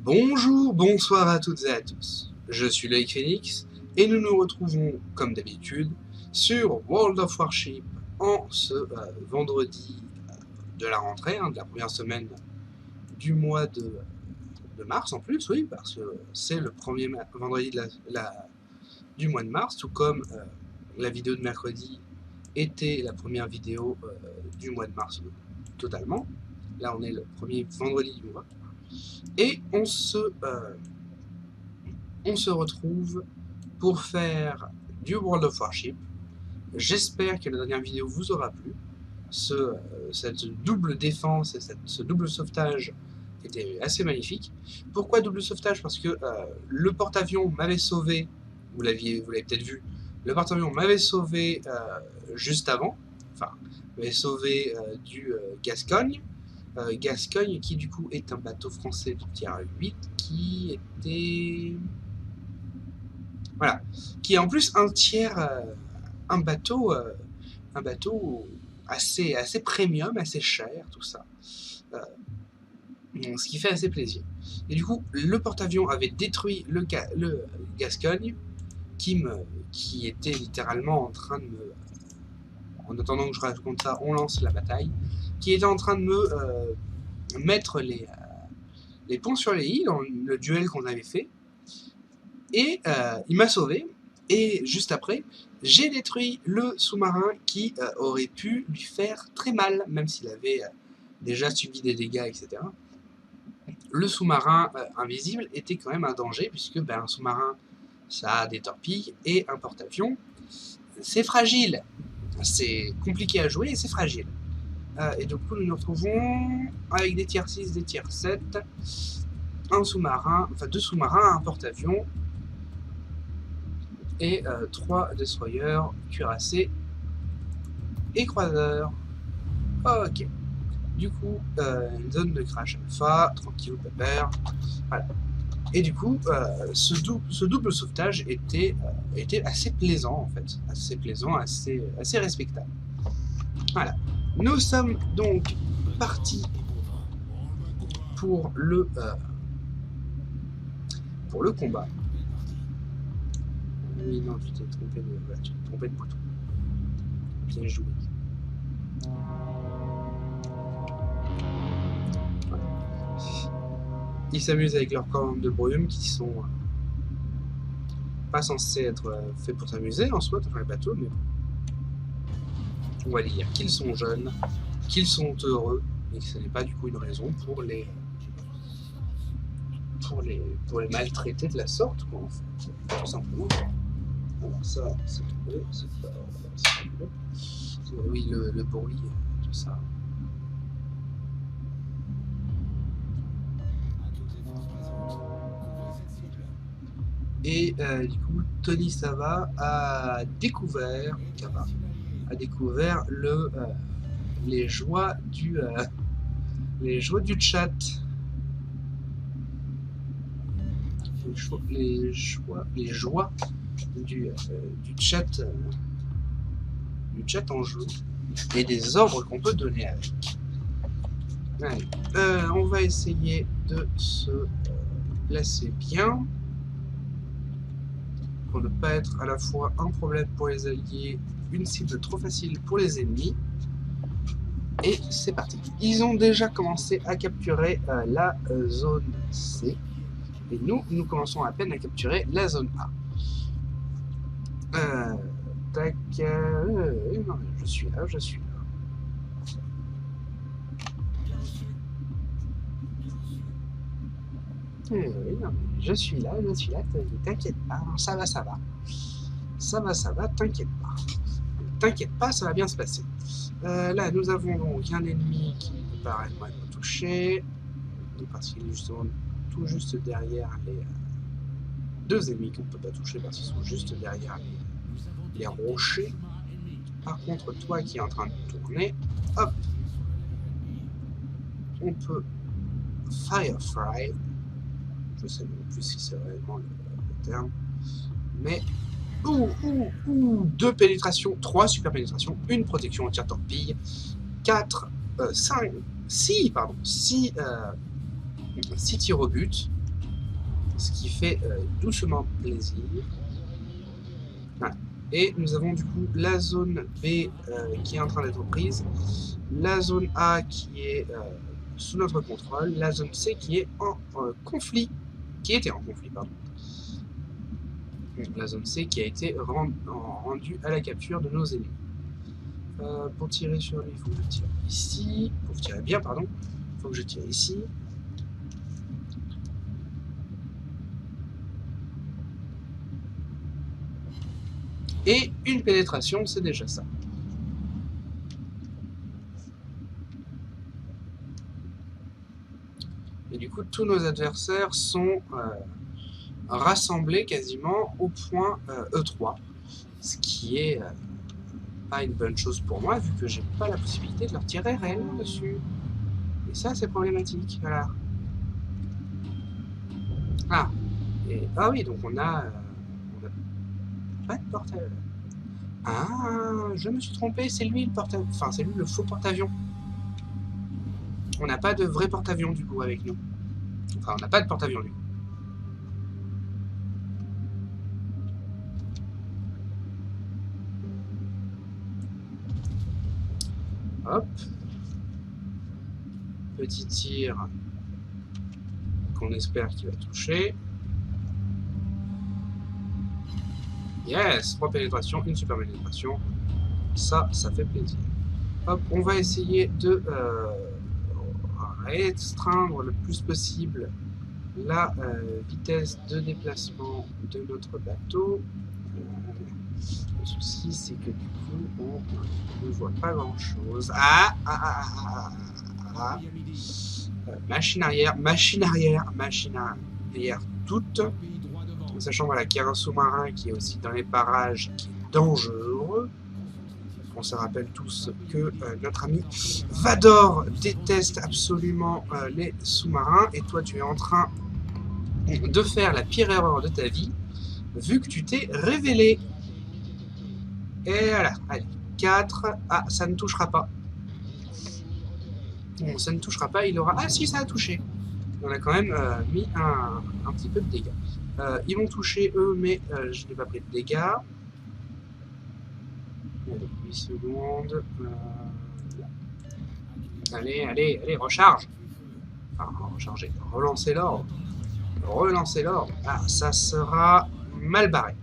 Bonjour, bonsoir à toutes et à tous. Je suis Loïc Phoenix et nous nous retrouvons comme d'habitude sur World of Warship en ce vendredi de la rentrée, de la première semaine du mois de mars en plus, oui, parce que c'est le premier vendredi du mois de mars, tout comme la vidéo de mercredi était la première vidéo du mois de mars totalement. Là on est le premier vendredi du mois. Et on se retrouve pour faire du World of Warship. J'espère que la dernière vidéo vous aura plu. Cette double défense et ce double sauvetage était assez magnifique. Pourquoi double sauvetage? Parce que le porte-avions m'avait sauvé, vous l'avez peut-être vu, le porte-avions m'avait sauvé juste avant, enfin, m'avait sauvé du Gascogne. Gascogne qui du coup est un bateau français du tiers 8 qui était... Voilà, qui est en plus un bateau assez premium, assez cher, tout ça. Ce qui fait assez plaisir. Et du coup, le porte-avions avait détruit le Gascogne, qui était littéralement en train de me... En attendant que je raconte ça, on lance la bataille, qui était en train de me mettre les ponts sur les i dans le duel qu'on avait fait. Et il m'a sauvé. Et juste après, j'ai détruit le sous-marin qui aurait pu lui faire très mal, même s'il avait déjà subi des dégâts, etc. Le sous-marin invisible était quand même un danger, puisque un sous-marin, ça a des torpilles, et un porte-avions, c'est fragile. C'est compliqué à jouer et c'est fragile. Et du coup, nous nous retrouvons avec des tiers 6, des tiers 7, un sous-marin, enfin 2 sous-marins, un porte-avions, et 3 destroyers, cuirassés et croiseurs. Ok. Du coup, une zone de crash alpha, tranquille, pépère. Voilà. Et du coup, ce double sauvetage était assez plaisant en fait. Assez plaisant, assez respectable. Voilà. Nous sommes donc partis pour le combat. Oui, non, tu t'es trompé de bouton. Bien joué. Voilà. Ils s'amusent avec leurs cornes de brume qui sont pas censés être faits pour s'amuser en soi dans les bateaux, mais on va dire qu'ils sont jeunes, qu'ils sont heureux, et que ce n'est pas du coup une raison pour les maltraiter de la sorte, quoi, en fait, tout simplement. Alors ça, c'est tombé, c'est pas... Oui, le bruit, tout ça. Et du coup, Tony Sava a découvert, les joies du chat. Les joies du chat en jeu et des ordres qu'on peut donner avec. Allez, on va essayer de se placer bien pour ne pas être à la fois un problème pour les alliés, une cible trop facile pour les ennemis. Et c'est parti. Ils ont déjà commencé à capturer la zone C. Et nous commençons à peine à capturer la zone A. Tac. Non, je suis là. Oui, non, je suis là, t'inquiète pas, ça va, t'inquiète pas, ça va bien se passer. Là, nous avons donc un ennemi qui paraît mal touché, parce qu'il est justement tout juste derrière les deux ennemis qu'on ne peut pas toucher parce qu'ils sont juste derrière les rochers. Par contre, toi qui es en train de tourner, hop, on peut firefly. Je sais même plus si c'est réellement le terme, mais 2 pénétrations, 3 super pénétrations, une protection anti-torpille, 6 tirs au but, ce qui fait doucement plaisir. Voilà. Et nous avons du coup la zone B qui est en train d'être prise, la zone A qui est sous notre contrôle, la zone C qui est en conflit, qui était en conflit, pardon. La zone C qui a été rendue à la capture de nos ennemis. Pour tirer sur lui, il faut que je tire ici. Pour tirer bien, pardon, il faut que je tire ici. Et une pénétration, c'est déjà ça. Et du coup, tous nos adversaires sont rassemblés quasiment au point E3. Ce qui est pas une bonne chose pour moi, vu que j'ai pas la possibilité de leur tirer réellement dessus. Et ça, c'est problématique. Voilà. Ah. Ah oui, donc on a pas de porte-avions. Ah, je me suis trompé, c'est lui le porte-avions. Enfin, c'est lui le faux porte-avions. On n'a pas de vrai porte-avions du coup avec nous. Enfin, on n'a pas de porte-avions du coup. Hop. Petit tir qu'on espère qu'il va toucher. Yes, 3 pénétrations, une super pénétration. Ça fait plaisir. Hop, on va essayer de restreindre le plus possible la vitesse de déplacement de notre bateau. Le souci, c'est que du coup, on ne voit pas grand-chose. Machine arrière toute. Sachant voilà, qu'il y a un sous-marin qui est aussi dans les parages, qui est dangereux. On se rappelle tous que notre ami Vador déteste absolument les sous-marins, et toi tu es en train de faire la pire erreur de ta vie, vu que tu t'es révélé. Et voilà, allez, 4, ah, ça ne touchera pas. Bon, ça ne touchera pas, il aura... Ah si, ça a touché. On a quand même mis un petit peu de dégâts. Ils vont toucher eux, mais je n'ai pas pris de dégâts. Allez, 8 secondes. Allez, recharge. Enfin, recharger, relancer l'ordre. Relancer l'ordre. Ah, ça sera mal barré.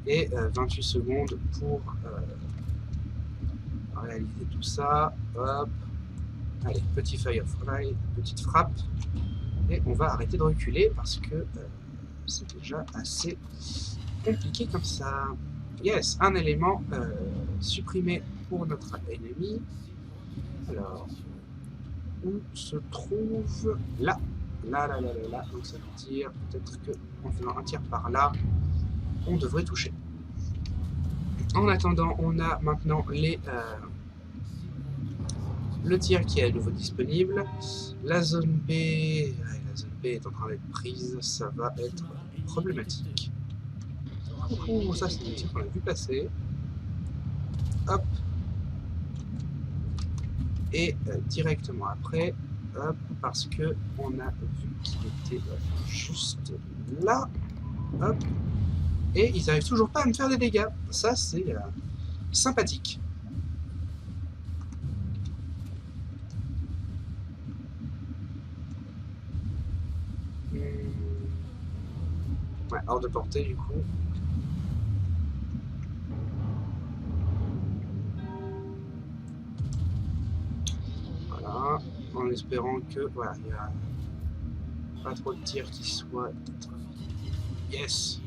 Et 28 secondes pour réaliser tout ça. Hop. Allez, petit firefly, petite frappe. Et on va arrêter de reculer parce que c'est déjà assez compliqué comme ça. Yes, un élément supprimé pour notre ennemi. Alors, où se trouve là? Là. Donc ça veut dire peut-être qu'en faisant un tir par là, on devrait toucher. En attendant, on a maintenant le tir qui est à nouveau disponible. La zone B, la zone B est en train d'être prise, ça va être problématique. Oh, ça c'est un tir qu'on a vu passer. Hop. Et directement après, hop, parce que on a vu qu'il était juste là. Hop. Et ils n'arrivent toujours pas à me faire des dégâts. Ça c'est sympathique. Ouais, hors de portée du coup. Voilà, en espérant que voilà, il n'y a pas trop de tirs qui soient. Yes.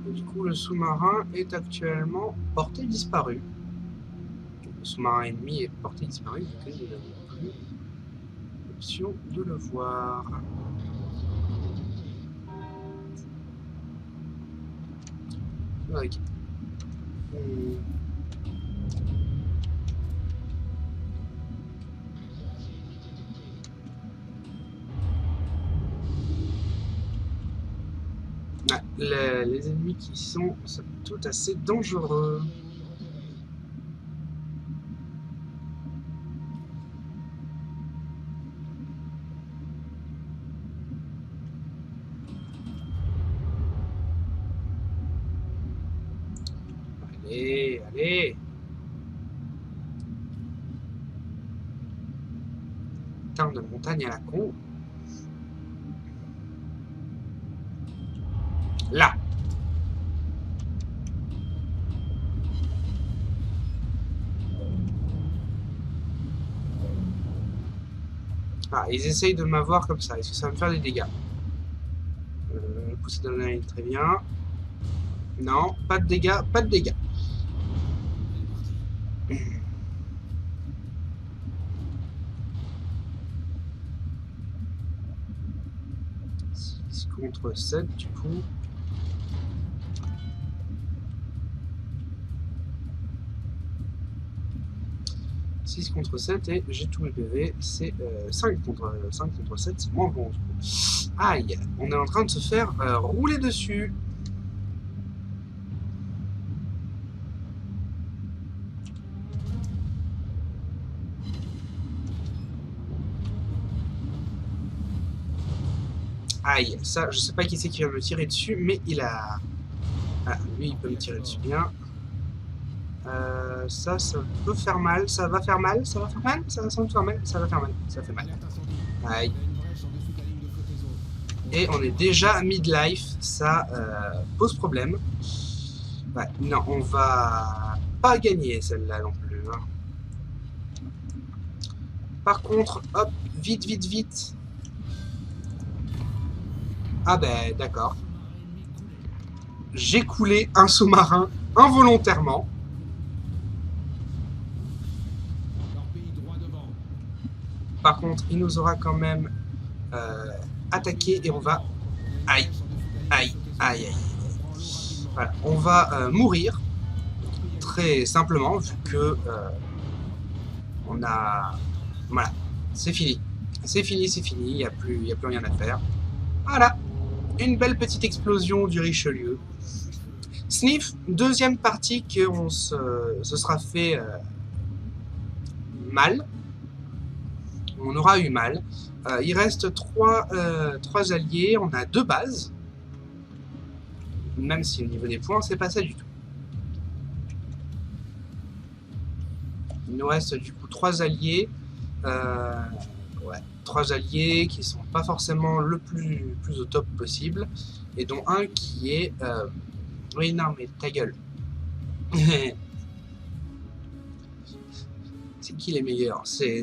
Et du coup, le sous-marin est actuellement porté disparu. Le sous-marin ennemi est porté disparu, donc nous n'avons plus l'option de le voir. Okay. Les ennemis qui sont tout assez dangereux. Allez, allez. Putain de montagne à la con. Là. Ah, ils essayent de m'avoir comme ça. Est-ce que ça va me faire des dégâts? Pousser dans la ligne, très bien. Non, pas de dégâts, pas de dégâts. 6 contre 7 du coup. Contre 7 et j'ai tous mes PV, c'est 5 contre 7, c'est moins bon. Aïe, on est en train de se faire rouler dessus. Aïe, ça, je sais pas qui c'est qui va me tirer dessus, mais il a... Ah, lui, il peut me tirer dessus bien. Ça peut faire mal, ça va faire mal, ça va faire mal, ça va faire mal, ça va faire mal, ça fait mal. Aïe. Et on est déjà midlife, ça pose problème. Ouais, non, on va pas gagner celle-là non plus. Hein. Par contre, hop, vite, vite, vite. Ah ben, d'accord. J'ai coulé un sous-marin involontairement. Par contre, il nous aura quand même attaqué et on va... Aïe, aïe, aïe, aïe. Voilà, on va mourir très simplement vu que on a... Voilà, c'est fini. C'est fini, c'est fini, il n'y a plus rien à faire. Voilà, une belle petite explosion du Richelieu. Sniff, deuxième partie qu'on se sera fait mal. On aura eu mal. Il reste 3 alliés, on a 2 bases. Même si au niveau des points, c'est pas ça du tout. Il nous reste du coup 3 alliés. Ouais, 3 alliés qui sont pas forcément le plus au top possible. Et dont un qui est... Oui, non, mais ta gueule. C'est qui les meilleurs? C'est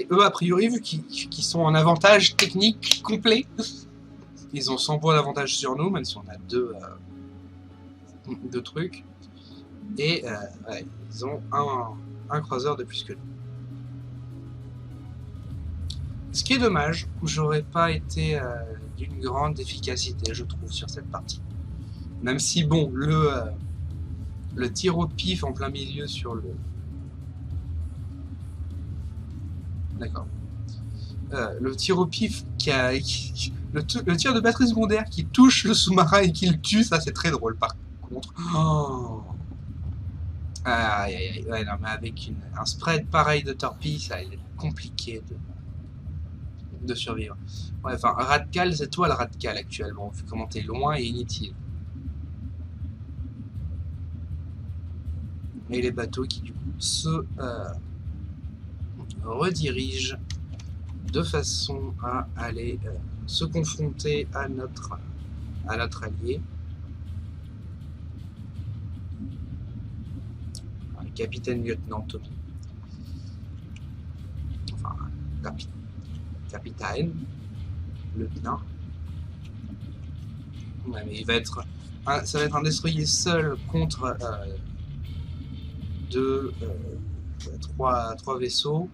eux, a priori, vu qu'ils sont en avantage technique complet. Ils ont 100 points d'avantage sur nous, même si on a deux trucs. Et ouais, ils ont un croiseur de plus que nous. Ce qui est dommage, j'aurais pas été d'une grande efficacité, je trouve, sur cette partie. Même si, bon, le tir au pif en plein milieu sur le... D'accord. Le tir au pif le tir de batterie secondaire qui touche le sous-marin et qui le tue, ça c'est très drôle par contre. Oh. Aïe aïe aïe, ouais, non, mais avec un spread pareil de torpille, ça il est compliqué de survivre. Ouais, enfin, Radcal, c'est toi le Radcal actuellement, vu comment t'es loin et inutile. Et les bateaux qui du coup se redirigent de façon à aller se confronter à notre allié. Le capitaine-lieutenant Tommy. Enfin, capitaine, lieutenant. Ouais, mais il va être... ça va être un destroyer seul contre trois vaisseaux.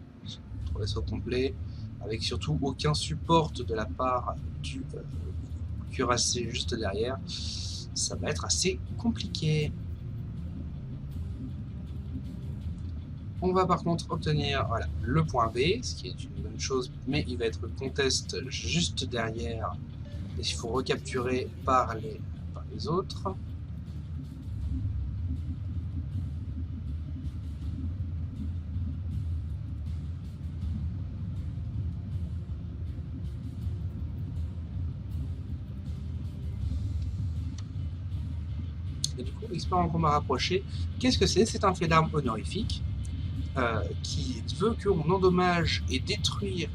3 vaisseaux complets. Avec surtout aucun support de la part du cuirassé juste derrière. Ça va être assez compliqué. On va par contre obtenir voilà, le point B, ce qui est une bonne chose, mais il va être contest juste derrière, et il faut recapturer par les autres. Et du coup, expert en combat rapproché, qu'est-ce que c'est? C'est un fait d'arme honorifique qui veut qu'on endommage et détruire,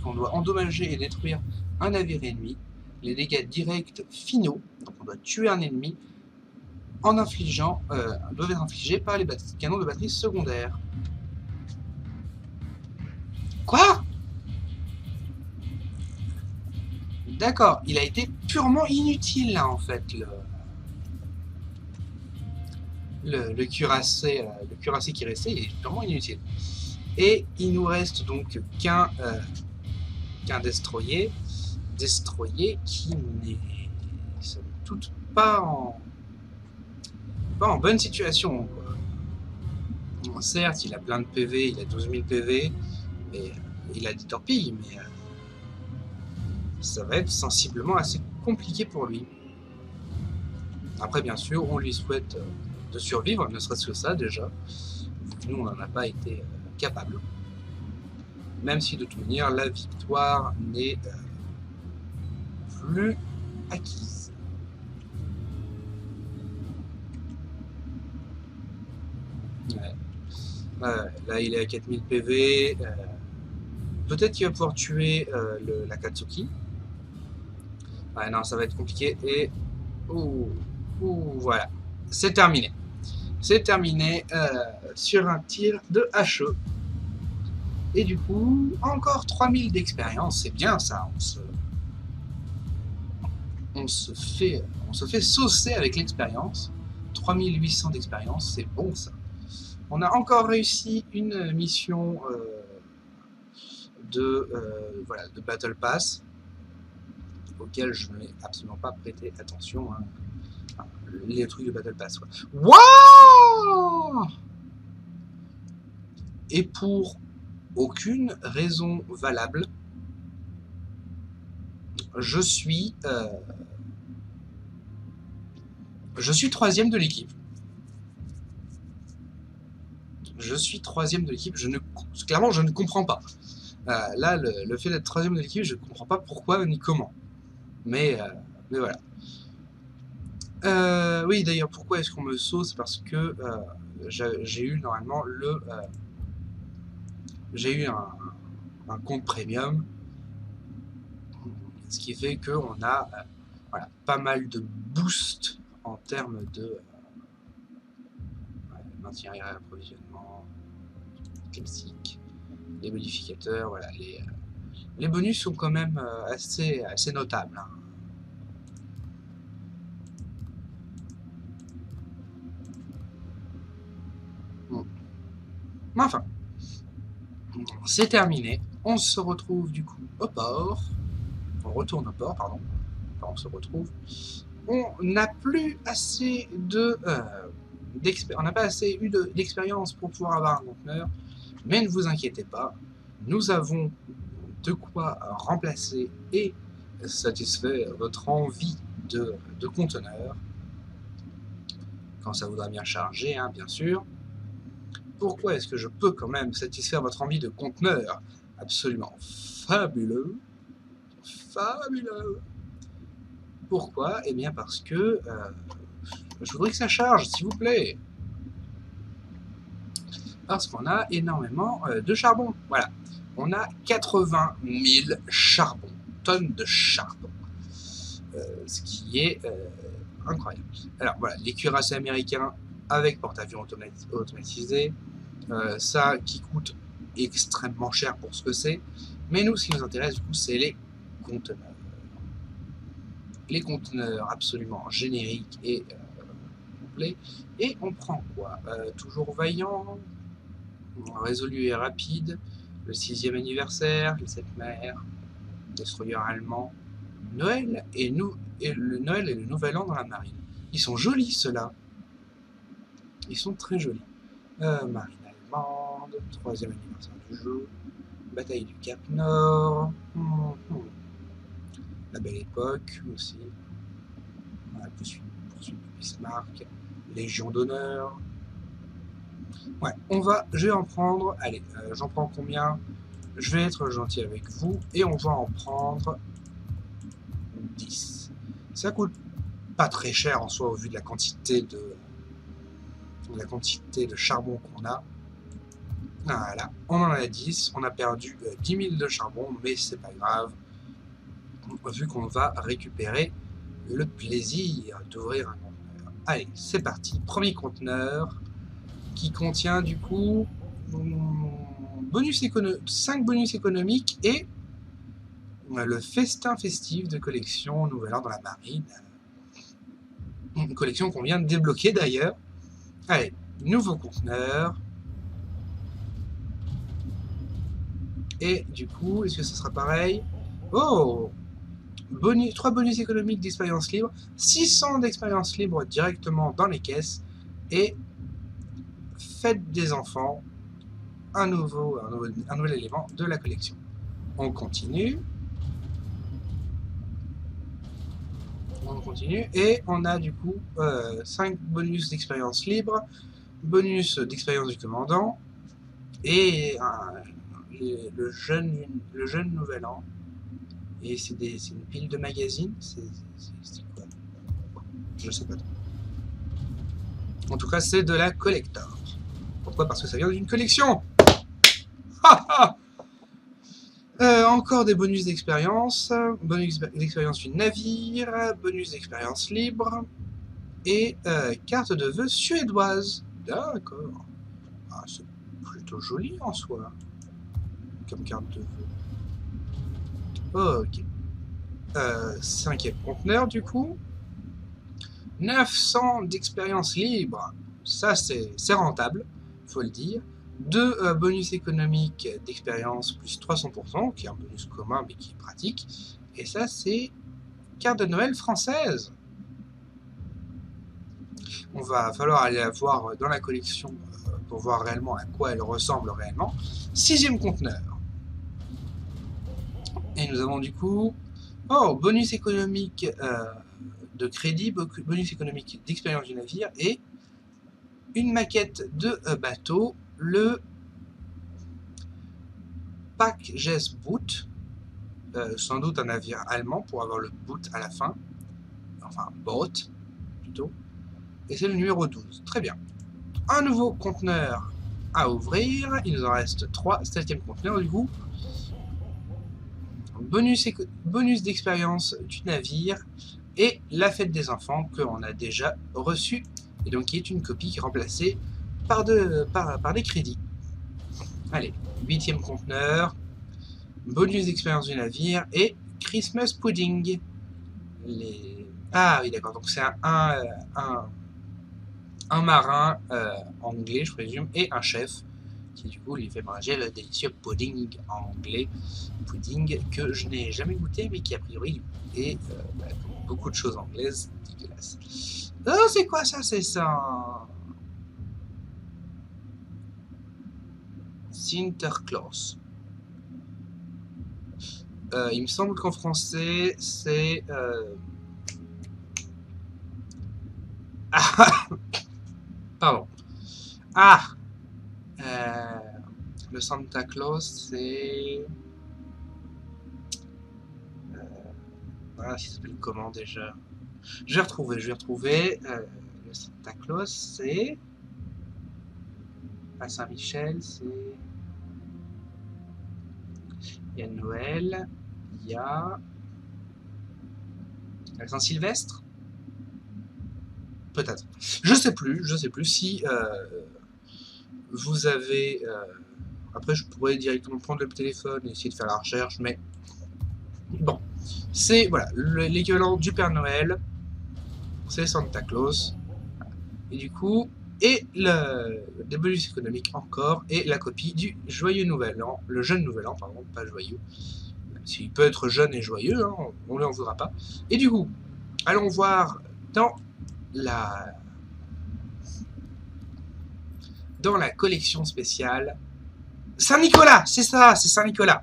qu'on doit endommager et détruire un navire ennemi. Les dégâts directs finaux, donc on doit tuer un ennemi, doivent être infligés par les canons de batterie secondaire. Quoi? D'accord, il a été purement inutile là en fait le cuirassé qui restait, il est purement inutile. Et il nous reste donc qu'un destroyer qui n'est somme toute pas en bonne situation, quoi. Bon, certes, il a plein de PV, il a 12 000 PV, mais il a des torpilles, mais ça va être sensiblement assez compliqué pour lui. Après, bien sûr, on lui souhaite de survivre, ne serait-ce que ça déjà. Nous, on n'en a pas été capable. Même si de toute manière, la victoire n'est plus acquise. Ouais. Là, il est à 4000 PV. Peut-être qu'il va pouvoir tuer la Katsuki. Ouais, non, ça va être compliqué. Et voilà. C'est terminé. C'est terminé sur un tir de HE. Et du coup, encore 3000 d'expérience. C'est bien ça. On se fait saucer avec l'expérience. 3800 d'expérience, c'est bon ça. On a encore réussi une mission de Battle Pass, auquel je n'ai absolument pas prêté attention. Hein. Enfin, les trucs de Battle Pass. Waouh! Et pour aucune raison valable, je suis troisième de l'équipe. Je suis troisième de l'équipe. Clairement, je ne comprends pas. Là, le fait d'être troisième de l'équipe, je ne comprends pas pourquoi ni comment. Mais voilà. Oui, d'ailleurs, pourquoi est-ce qu'on me sauce? C'est parce que j'ai eu normalement j'ai eu un compte premium, ce qui fait qu'on a pas mal de boost en termes de maintien et réapprovisionnement classique, les modificateurs, voilà, les bonus sont quand même assez notables. Hein. Bon. Mais enfin, c'est terminé. On se retrouve du coup au port. On retourne au port, pardon. Enfin, on se retrouve. On n'a plus assez on n'a pas assez eu d'expérience pour pouvoir avoir un conteneur, mais ne vous inquiétez pas, nous avons de quoi remplacer et satisfaire votre envie de conteneur, quand ça voudra bien charger, hein, bien sûr. Pourquoi est-ce que je peux quand même satisfaire votre envie de conteneur absolument fabuleux? Fabuleux! Pourquoi? Eh bien parce que je voudrais que ça charge, s'il vous plaît. Parce qu'on a énormément de charbon. Voilà. On a 80 000 charbons, tonnes de charbon. Ce qui est incroyable. Alors voilà, les cuirassés américains avec porte-avions automatisé. Ça qui coûte extrêmement cher pour ce que c'est. Mais nous, ce qui nous intéresse, du coup, c'est les conteneurs. Les conteneurs absolument génériques et complets. Et on prend quoi? Toujours vaillant, résolu et rapide, le 6e anniversaire, les 7 mers, destroyer allemand, Noël et le Noël et le Nouvel An dans la marine. Ils sont jolis ceux-là. Ils sont très jolis. Marine allemande, 3e anniversaire du jeu, bataille du Cap Nord, la belle époque aussi, la poursuite du Bismarck, Légion d'honneur. Ouais, je vais en prendre, allez, j'en prends combien? Je vais être gentil avec vous, et on va en prendre 10. Ça coûte pas très cher en soi au vu de la quantité de charbon qu'on a. Voilà, on en a 10, on a perdu 10 000 de charbon, mais c'est pas grave, vu qu'on va récupérer le plaisir d'ouvrir un conteneur. Allez, c'est parti, premier conteneur qui contient du coup 5 bonus économiques et le festin festif de collection Nouvel An dans la marine. Une collection qu'on vient de débloquer d'ailleurs. Allez, nouveau conteneur. Et du coup, est-ce que ce sera pareil? Oh, 3 bonus économiques d'expérience libre, 600 d'expérience libre directement dans les caisses, et fête des enfants, un nouvel élément de la collection. On continue. On continue, et on a du coup 5 bonus d'expérience libre, bonus d'expérience du commandant, et le jeune nouvel an. Et c'est une pile de magazines. C'est quoi? Je sais pas trop. En tout cas, c'est de la collector. Pourquoi? Parce que ça vient d'une collection. Encore des bonus d'expérience. Bonus d'expérience du navire. Bonus d'expérience libre. Et carte de vœux suédoise. D'accord. Ah, c'est plutôt joli en soi. Comme carte de vœux. Ok. 5e conteneur du coup. 900 d'expérience libre, ça c'est rentable, faut le dire. 2 bonus économiques d'expérience plus 300%, qui est un bonus commun mais qui est pratique. Et ça c'est carte de Noël française. On va falloir aller la voir dans la collection pour voir réellement à quoi elle ressemble réellement. 6e conteneur. Et nous avons du coup, bonus économique de crédit, bonus économique d'expérience du navire et une maquette de bateau, le Packjes Boot, sans doute un navire allemand pour avoir le boot à la fin, enfin boat plutôt, et c'est le numéro 12, très bien. Un nouveau conteneur à ouvrir, il nous en reste 3, 7e conteneur du coup. Bonus d'expérience du navire et la fête des enfants qu'on a déjà reçu, et donc qui est une copie qui est remplacée par des crédits. Allez, 8e conteneur, bonus d'expérience du navire et Christmas pudding. Ah oui d'accord, donc c'est un marin anglais je présume et un chef qui du coup lui fait manger le délicieux pudding anglais, pudding que je n'ai jamais goûté mais qui a priori est comme beaucoup de choses anglaises dégueulasses. Oh c'est quoi ça? C'est ça Sinterklaas. Il me semble qu'en français c'est pardon. Ah le Santa Claus, c'est... ça s'appelle comment déjà? Je vais retrouver. Le Santa Claus, c'est... À Saint-Michel, c'est... Il y a Noël, il y a... Saint-Sylvestre? Peut-être. Je sais plus si vous avez... après, je pourrais directement prendre le téléphone et essayer de faire la recherche, mais... Bon. C'est, voilà, l'équivalent du Père Noël, c'est Santa Claus. Et du coup, et des bonus économiques encore, et la copie du Joyeux Nouvel An, le Jeune Nouvel An, pardon, pas joyeux. Même s'il peut être jeune et joyeux, hein, on ne lui en voudra pas. Et du coup, allons voir dans la collection spéciale Saint-Nicolas, c'est ça, c'est Saint-Nicolas.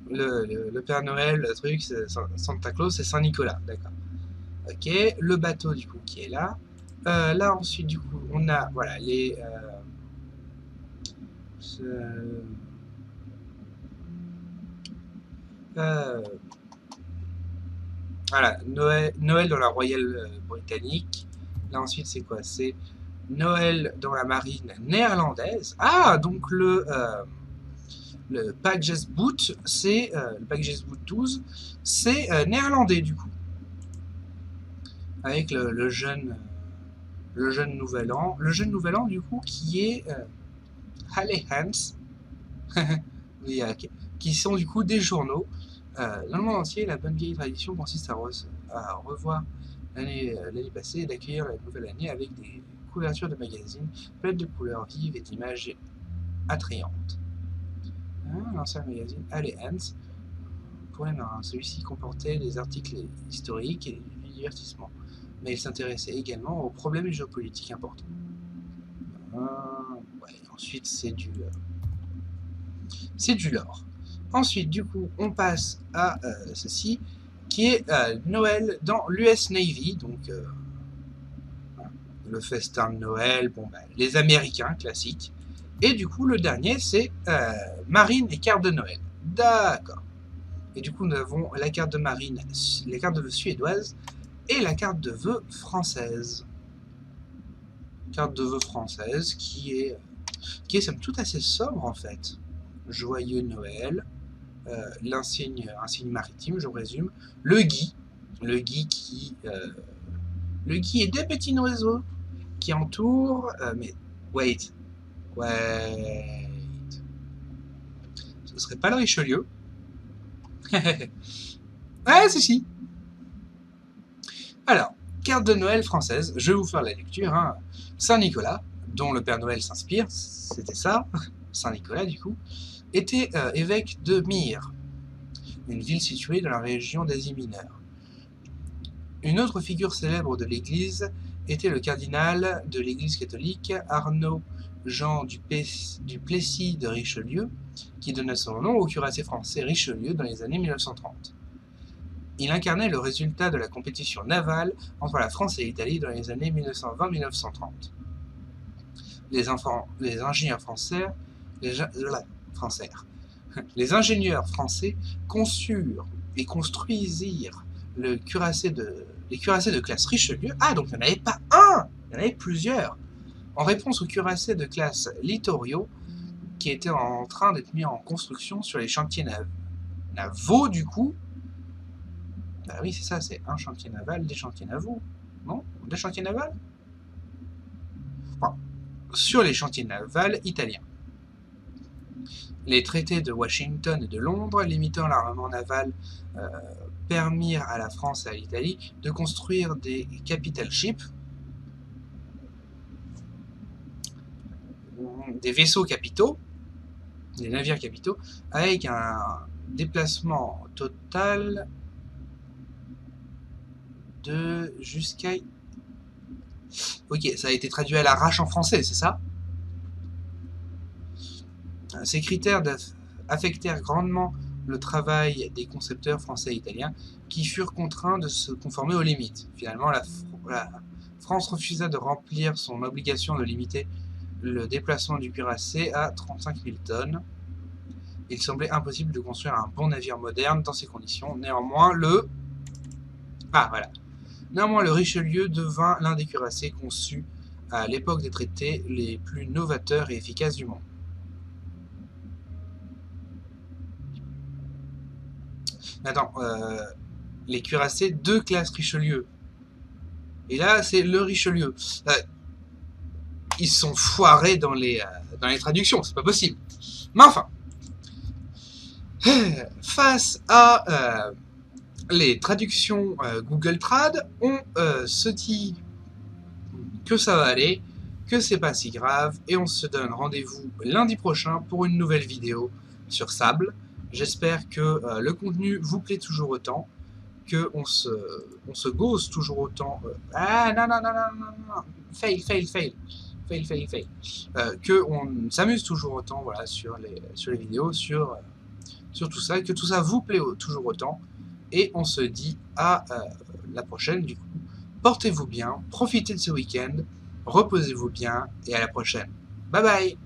Le Père Noël, le truc, Santa Claus, c'est Saint-Nicolas, d'accord. Ok, le bateau du coup qui est là. Là ensuite du coup on a voilà les Voilà, Noël dans la Royale Britannique. Là ensuite c'est quoi? C'est Noël dans la marine néerlandaise. Ah, donc le Packjesboot, c'est le Packjesboot 12, c'est néerlandais du coup. Avec le jeune Nouvel An. Le jeune Nouvel An du coup qui est Halle Hans. Qui sont du coup des journaux. Dans le monde entier, la bonne vieille tradition consiste à revoir l'année passée et d'accueillir la nouvelle année avec des couvertures de magazines pleines de couleurs vives et d'images attrayantes. L'ancien magazine Halle Hans pour les marins. Celui-ci comportait des articles historiques et du divertissement, mais il s'intéressait également aux problèmes géopolitiques importants. Ouais, ensuite, c'est du lore. Ensuite, du coup, on passe à ceci, qui est Noël dans l'US Navy, donc le festin de Noël, bon, bah, les Américains classiques. Et du coup, le dernier, c'est Marine et carte de Noël. D'accord. Et du coup, nous avons la carte de Marine, les cartes de vœux suédoises et la carte de vœux française. Carte de vœux française qui est somme toute assez sobre en fait. Joyeux Noël. L'insigne maritime, je résume, le gui qui est deux petits oiseaux qui entourent, mais wait, ce serait pas le Richelieu? Ouais, si. Alors, carte de Noël française, je vais vous faire la lecture, hein. Saint-Nicolas, dont le Père Noël s'inspire, c'était ça, Saint-Nicolas du coup, était évêque de Myre, une ville située dans la région d'Asie mineure. Une autre figure célèbre de l'Église était le cardinal de l'Église catholique Arnaud Jean du Plessis de Richelieu, qui donna son nom au cuirassé français Richelieu dans les années 1930. Il incarnait le résultat de la compétition navale entre la France et l'Italie dans les années 1920-1930. Les ingénieurs français conçurent et construisirent les cuirassés de classe Richelieu. Ah, donc il n'y en avait pas un, il y en avait plusieurs. En réponse aux cuirassés de classe Littorio, qui étaient en train d'être mis en construction sur les chantiers navaux, du coup. Bah oui, c'est ça, c'est un chantier naval, des chantiers navaux. Non? Des chantiers navals? Enfin, sur les chantiers navals italiens. Les traités de Washington et de Londres, limitant l'armement naval, permirent à la France et à l'Italie de construire des capital ships, des vaisseaux capitaux, des navires capitaux, avec un déplacement total de jusqu'à... Ok, ça a été traduit à l'arrache en français, c'est ça? Ces critères affectèrent grandement le travail des concepteurs français et italiens, qui furent contraints de se conformer aux limites. Finalement, la France refusa de remplir son obligation de limiter le déplacement du cuirassé à 35 000 tonnes. Il semblait impossible de construire un bon navire moderne dans ces conditions. Néanmoins, le Richelieu devint l'un des cuirassés conçus à l'époque des traités les plus novateurs et efficaces du monde. Attends, les cuirassés de classe Richelieu. Et là, c'est le Richelieu. Ils sont foirés dans les traductions, c'est pas possible. Mais enfin, face à les traductions Google Trad, on se dit que ça va aller, que c'est pas si grave, et on se donne rendez-vous lundi prochain pour une nouvelle vidéo sur Sable. J'espère que le contenu vous plaît toujours autant, qu'on se gauze toujours autant. Non. Fail. Qu'on s'amuse toujours autant, voilà, sur les vidéos, sur tout ça, que tout ça vous plaît toujours autant. Et on se dit à la prochaine, du coup. Portez-vous bien, profitez de ce week-end, reposez-vous bien, et à la prochaine. Bye bye!